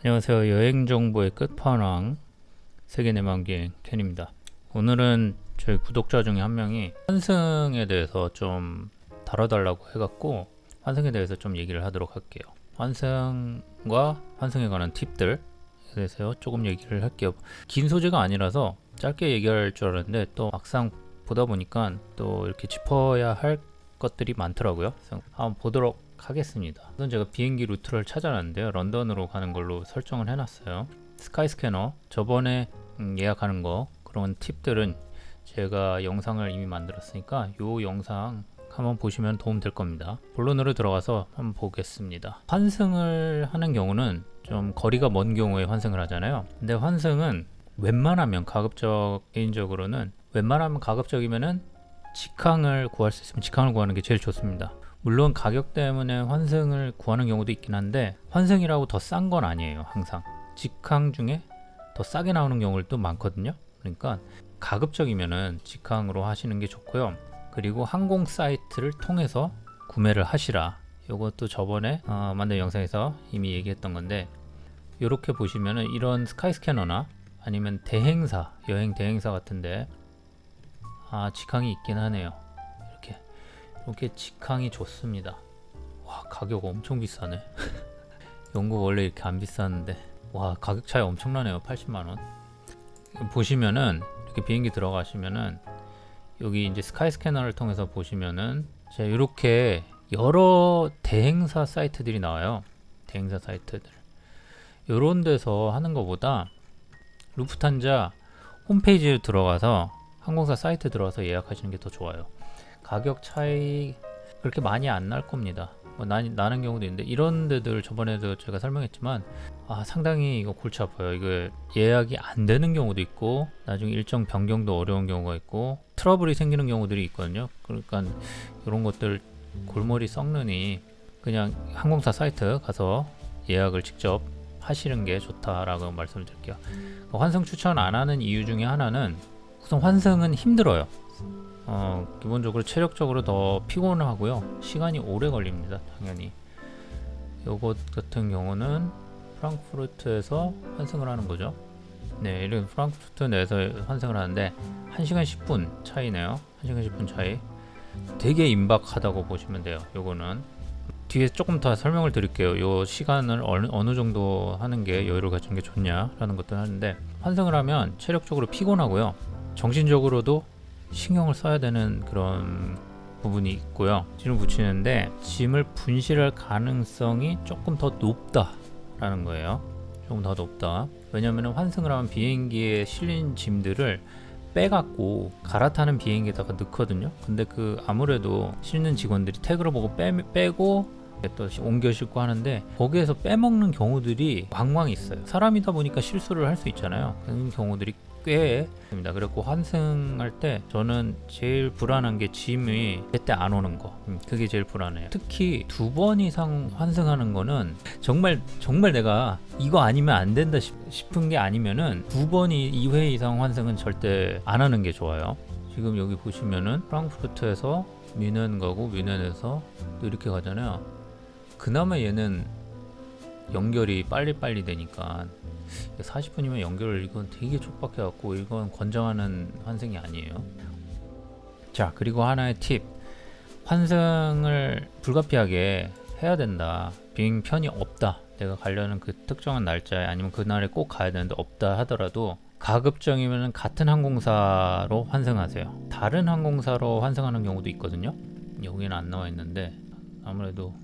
안녕하세요. 여행정보의 끝판왕 세계 내맘기행 켄입니다. 오늘은 저희 구독자 중에 한 명이 환승에 대해서 좀 다뤄달라고 해갖고 환승에 대해서 좀 얘기를 하도록 할게요. 환승과 환승에 관한 팁들에 대해서 조금 얘기를 할게요. 긴 소재가 아니라서 짧게 얘기할 줄 알았는데 또 막상 보다 보니까 또 이렇게 짚어야 할 것들이 많더라고요. 그래서 한번 보도록 하겠습니다. 우선 제가 비행기 루트를 찾아놨는데요. 런던으로 가는 걸로 설정을 해놨어요. 스카이스캐너 저번에 예약하는 거 그런 팁들은 제가 영상을 이미 만들었으니까 이 영상 한번 보시면 도움 될 겁니다. 본론으로 들어가서 한번 보겠습니다. 환승을 하는 경우는 좀 거리가 먼 경우에 환승을 하잖아요. 근데 환승은 웬만하면 개인적으로는 웬만하면 가급적이면은 직항을 구할 수 있으면 직항을 구하는 게 제일 좋습니다. 물론 가격 때문에 환승을 구하는 경우도 있긴 한데 환승이라고 더 싼 건 아니에요. 항상 직항 중에 더 싸게 나오는 경우도 많거든요. 그러니까 가급적이면은 직항으로 하시는 게 좋고요. 그리고 항공 사이트를 통해서 구매를 하시라. 이것도 저번에 만든 영상에서 이미 얘기했던 건데, 이렇게 보시면은 이런 스카이스캐너나 아니면 대행사, 여행 대행사 같은데 직항이 있긴 하네요. 이렇게 직항이 좋습니다. 와, 가격 엄청 비싸네. 영국 원래 이렇게 안 비쌌는데 와, 가격 차이 엄청나네요. 80만원. 보시면은 이렇게 비행기 들어가시면은 여기 이제 스카이스캐너를 통해서 보시면은 제가 이렇게 여러 대행사 사이트들이 나와요. 대행사 사이트들 이런 데서 하는 것보다 루프탄자 홈페이지에 들어가서 항공사 사이트 들어가서 예약하시는 게 더 좋아요. 가격 차이 그렇게 많이 안 날 겁니다. 나는 경우도 있는데 이런 데들 저번에도 제가 설명했지만 상당히 이거 골치 아파요. 이거 예약이 안 되는 경우도 있고 나중에 일정 변경도 어려운 경우가 있고 트러블이 생기는 경우들이 있거든요. 그러니까 이런 것들 골머리 썩느니 그냥 항공사 사이트 가서 예약을 직접 하시는 게 좋다라고 말씀을 드릴게요. 환승 추천 안 하는 이유 중에 하나는 우선 환승은 힘들어요. 기본적으로 체력적으로 더 피곤하고요. 시간이 오래 걸립니다. 당연히. 요것 같은 경우는 프랑크푸르트에서 환승을 하는 거죠. 네, 이런 프랑크푸르트 내에서 환승을 하는데 1시간 10분 차이네요. 1시간 10분 차이. 되게 임박하다고 보시면 돼요. 요거는 뒤에 조금 더 설명을 드릴게요. 요 시간을 어느 정도 하는 게 여유를 갖추는 게 좋냐라는 것도 하는데, 환승을 하면 체력적으로 피곤하고요. 정신적으로도 신경을 써야 되는 그런 부분이 있고요. 짐을 붙이는데 짐을 분실할 가능성이 조금 더 높다라는 거예요. 조금 더 높다. 왜냐하면 환승을 하면 비행기에 실린 짐들을 빼갖고 갈아타는 비행기에다가 넣거든요. 근데 아무래도 싣는 직원들이 태그를 보고 빼고 또 옮겨 싣고 하는데 거기에서 빼먹는 경우들이 왕왕 있어요. 사람이다 보니까 실수를 할 수 있잖아요. 그런 경우들이 꽤 있습니다. 그리고 환승할 때 저는 제일 불안한 게 짐이 제때 안 오는 거. 그게 제일 불안해요. 특히 2번 이상 환승하는 거는 정말 내가 이거 아니면 안 된다 싶은 게 아니면은 2회 이상 환승은 절대 안 하는 게 좋아요. 지금 여기 보시면은 프랑크푸르트에서 뮌헨 가고 뮌헨에서 또 이렇게 가잖아요. 그나마 얘는 연결이 빨리 되니까 40분이면 연결을 이건 되게 촉박해 갖고 이건 권장하는 환승이 아니에요. 자, 그리고 하나의 팁. 환승을 불가피하게 해야 된다. 비행편이 없다. 내가 가려는 그 특정한 날짜에 아니면 그날에 꼭 가야 되는데 없다 하더라도 가급적이면 같은 항공사로 환승하세요. 다른 항공사로 환승하는 경우도 있거든요. 여기는 안 나와 있는데 아무래도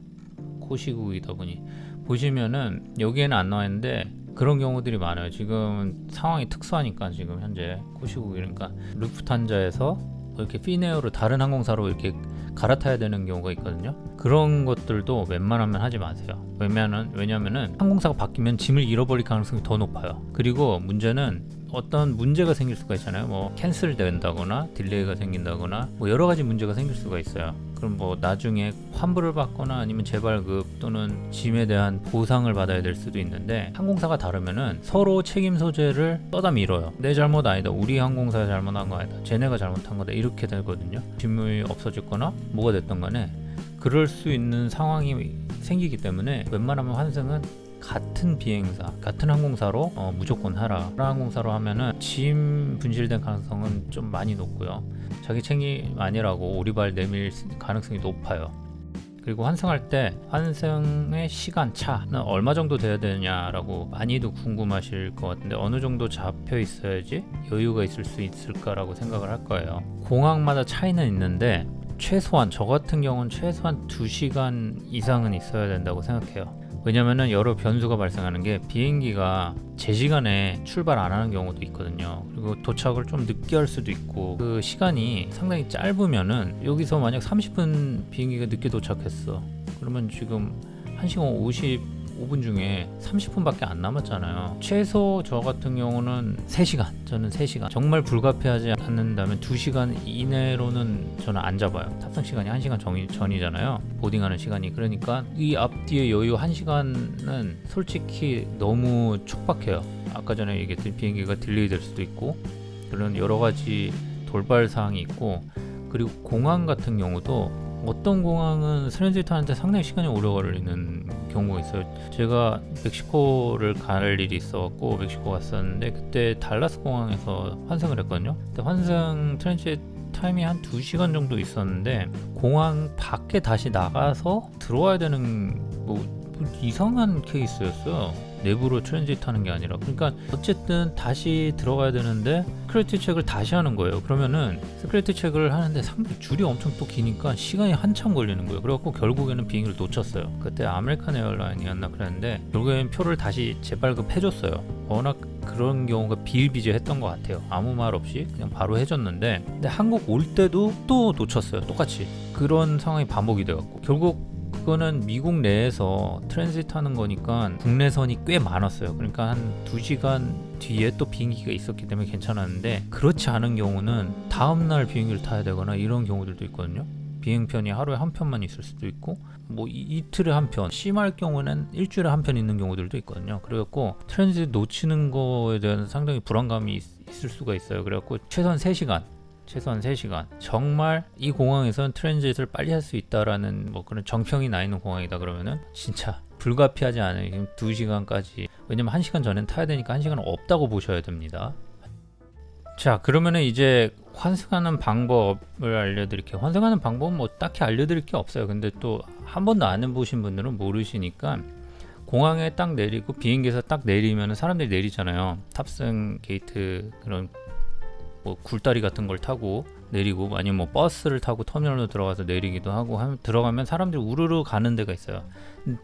코시국이다 보니 보시면은 여기에는 안 나와 있는데 그런 경우들이 많아요. 지금 상황이 특수하니까 지금 현재 코시국이니까 루프탄자에서 이렇게 피네어로 다른 항공사로 이렇게 갈아타야 되는 경우가 있거든요. 그런 것들도 웬만하면 하지 마세요. 왜냐면은 항공사가 바뀌면 짐을 잃어버릴 가능성이 더 높아요. 그리고 문제는 어떤 문제가 생길 수가 있잖아요. 뭐 캔슬 된다거나 딜레이가 생긴다거나 뭐 여러 가지 문제가 생길 수가 있어요. 그럼 뭐 나중에 환불을 받거나 아니면 재발급 또는 짐에 대한 보상을 받아야 될 수도 있는데, 항공사가 다르면은 서로 책임 소재를 떠다 밀어요. 내 잘못 아니다, 우리 항공사가 잘못한 거 아니다, 쟤네가 잘못한 거다, 이렇게 되거든요. 짐이 없어졌거나 뭐가 됐던 간에 그럴 수 있는 상황이 생기기 때문에 웬만하면 환승은 같은 비행사, 같은 항공사로 무조건 하라. 다른 항공사로 하면은 짐 분실된 가능성은 좀 많이 높고요. 자기 책임 아니라고 오리발 내밀 가능성이 높아요. 그리고 환승할 때 환승의 시간 차는 얼마 정도 돼야 되냐라고 많이도 궁금하실 것 같은데, 어느 정도 잡혀 있어야지 여유가 있을 수 있을까라고 생각을 할 거예요. 공항마다 차이는 있는데 최소한 저 같은 경우는 최소한 2시간 이상은 있어야 된다고 생각해요. 왜냐면은 여러 변수가 발생하는 게, 비행기가 제 시간에 출발 안 하는 경우도 있거든요. 그리고 도착을 좀 늦게 할 수도 있고, 그 시간이 상당히 짧으면은, 여기서 만약 30분 비행기가 늦게 도착했어, 그러면 지금 1시간 55분 중에 30분밖에 안 남았잖아요. 최소 저 같은 경우는 3시간, 저는 3시간, 정말 불가피하지 않는다면 2시간 이내로는 저는 안 잡아요. 탑승 시간이 1시간 전이잖아요, 보딩하는 시간이. 그러니까 이 앞뒤의 여유 1시간은 솔직히 너무 촉박해요. 아까 전에 얘기했던 비행기가 딜레이 될 수도 있고, 그런 여러 가지 돌발 사항이 있고, 그리고 공항 같은 경우도 어떤 공항은 트랜지트 하는데 상당히 시간이 오래 걸리는 경우가 있어요. 제가 멕시코를 갈 일이 있어갖고 멕시코 갔었는데, 그때 달라스 공항에서 환승을 했거든요. 그때 환승 트랜지트 타임이 한 2시간 정도 있었는데, 공항 밖에 다시 나가서 들어와야 되는 뭐 이상한 케이스였어요. 내부로 트랜지트 하는 게 아니라. 그러니까 어쨌든 다시 들어가야 되는데 스크래치 체크를 다시 하는 거예요. 그러면은 스크래치 체크를 하는데 상당히 줄이 엄청 또 기니까 시간이 한참 걸리는 거예요. 그래갖고 결국에는 비행기를 놓쳤어요. 그때 아메리칸 에어라인이었나 그랬는데, 결국에는 표를 다시 재발급해줬어요. 워낙 그런 경우가 비일비재했던 것 같아요. 아무 말 없이 그냥 바로 해줬는데, 근데 한국 올 때도 또 놓쳤어요. 똑같이 그런 상황이 반복이 돼갖고, 결국 그거는 미국 내에서 트랜지트 하는 거니까 국내선이 꽤 많았어요. 그러니까 한 2시간 뒤에 또 비행기가 있었기 때문에 괜찮았는데, 그렇지 않은 경우는 다음날 비행기를 타야 되거나 이런 경우들도 있거든요. 비행편이 하루에 한 편만 있을 수도 있고, 뭐 이틀에 한 편, 심할 경우는 일주일에 한 편 있는 경우들도 있거든요. 그래갖고 트랜지트 놓치는 거에 대한 상당히 불안감이 있을 수가 있어요. 그래갖고 최소한 3시간 정말 이 공항에선 트랜지트를 빨리 할 수 있다라는 뭐 그런 정평이 나 있는 공항이다 그러면은 진짜 불가피하지 않아요. 2시간까지. 왜냐면 1시간 전엔 타야 되니까 1시간은 없다고 보셔야 됩니다. 자, 그러면은 이제 환승하는 방법을 알려드릴게요. 환승하는 방법은 뭐 딱히 알려드릴 게 없어요. 근데 또 한 번도 안 해보신 분들은 모르시니까, 공항에 딱 내리고 비행기에서 딱 내리면 사람들이 내리잖아요. 탑승 게이트 그런 뭐 굴다리 같은 걸 타고 내리고, 아니면 뭐 버스를 타고 터미널로 들어가서 내리기도 하고 들어가면 사람들이 우르르 가는 데가 있어요.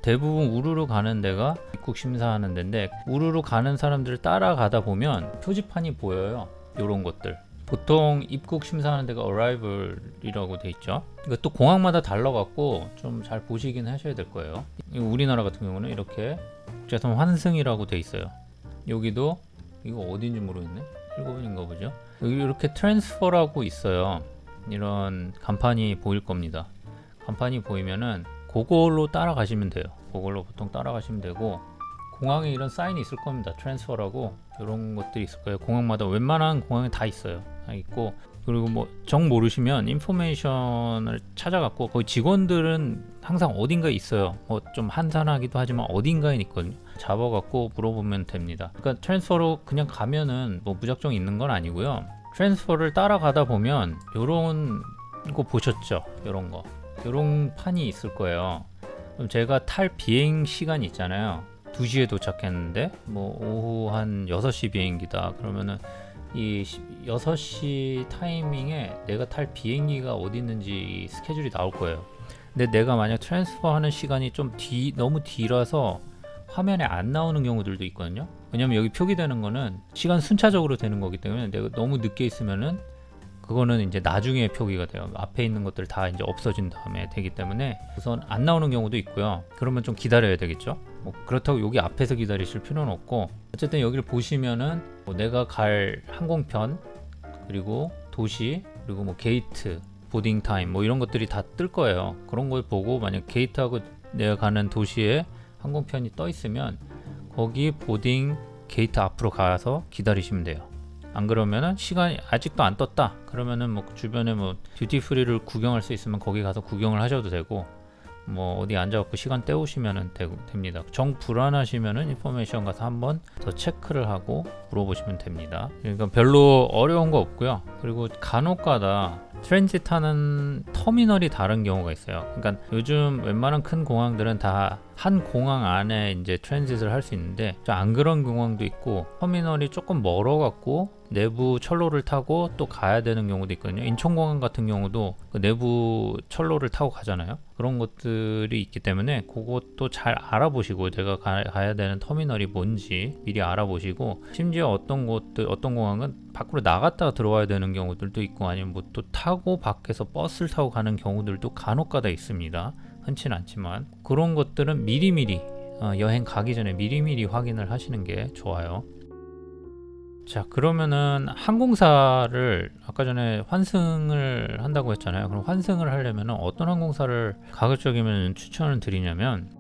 대부분 우르르 가는 데가 입국 심사하는 데인데, 우르르 가는 사람들을 따라가다 보면 표지판이 보여요. 요런 것들. 보통 입국 심사하는 데가 arrival이라고 돼 있죠. 이것도 공항마다 달라갖고 좀 잘 보시긴 하셔야 될 거예요. 우리나라 같은 경우는 이렇게 국제선 환승이라고 돼 있어요. 여기도 이거 어딘지 모르겠네. 7번인가 보죠. 여기 이렇게 트랜스퍼라고 있어요. 이런 간판이 보일 겁니다. 간판이 보이면은 그걸로 따라가시면 돼요. 그걸로 보통 따라가시면 되고, 공항에 이런 사인이 있을 겁니다. 트랜스퍼라고 이런 것들이 있을 거예요. 공항마다 웬만한 공항에 다 있어요. 다 있고, 그리고 뭐 정 모르시면 인포메이션을 찾아갖고, 거기 직원들은 항상 어딘가에 있어요. 뭐 좀 한산하기도 하지만 어딘가에 있거든요. 잡아갖고 물어보면 됩니다. 그러니까 트랜스퍼로 그냥 가면은 뭐 무작정 있는 건 아니고요. 트랜스퍼를 따라가다 보면 요런 거 보셨죠? 요런 판이 있을 거예요. 그럼 제가 탈 비행 시간이 있잖아요. 2시에 도착했는데 뭐 오후 한 6시 비행기다 그러면은 이 6시 타이밍에 내가 탈 비행기가 어디 있는지 스케줄이 나올 거예요. 근데 내가 만약 트랜스퍼 하는 시간이 좀 너무 뒤라서 화면에 안 나오는 경우들도 있거든요. 왜냐면 여기 표기되는 거는 시간 순차적으로 되는 거기 때문에, 내가 너무 늦게 있으면은 그거는 이제 나중에 표기가 돼요. 앞에 있는 것들 다 이제 없어진 다음에 되기 때문에 우선 안 나오는 경우도 있고요. 그러면 좀 기다려야 되겠죠. 뭐 그렇다고 여기 앞에서 기다리실 필요는 없고, 어쨌든 여기를 보시면은 뭐 내가 갈 항공편, 그리고 도시, 그리고 뭐 게이트, 보딩 타임 뭐 이런 것들이 다 뜰 거예요. 그런 걸 보고 만약 게이트하고 내가 가는 도시에 항공편이 떠 있으면 거기 보딩 게이트 앞으로 가서 기다리시면 돼요. 안 그러면은 시간이 아직도 안 떴다 그러면은 뭐 주변에 뭐 듀티 프리를 구경할 수 있으면 거기 가서 구경을 하셔도 되고, 뭐 어디 앉아갖고 시간 때우시면 됩니다. 정 불안하시면은 인포메이션 가서 한번 더 체크를 하고 물어보시면 됩니다. 그러니까 별로 어려운 거 없고요. 그리고 간혹가다 트랜짓 하는 터미널이 다른 경우가 있어요. 그러니까 요즘 웬만한 큰 공항들은 다 한 공항 안에 이제 트랜짓을 할 수 있는데 안 그런 공항도 있고 터미널이 조금 멀어 갖고 내부 철로를 타고 또 가야 되는 경우도 있거든요. 인천공항 같은 경우도 그 내부 철로를 타고 가잖아요. 그런 것들이 있기 때문에 그것도 잘 알아보시고 내가 가야 되는 터미널이 뭔지 미리 알아보시고, 심지어 어떤 공항은 밖으로 나갔다가 들어와야 되는 경우들도 있고 아니면 뭐 또 타고 밖에서 버스를 타고 가는 경우들도 간혹가다 있습니다. 흔치는 않지만 그런 것들은 미리미리 여행 가기 전에 미리미리 확인을 하시는 게 좋아요. 자, 그러면은 항공사를 아까 전에 환승을 한다고 했잖아요. 그럼 환승을 하려면 어떤 항공사를 가급적이면 추천을 드리냐면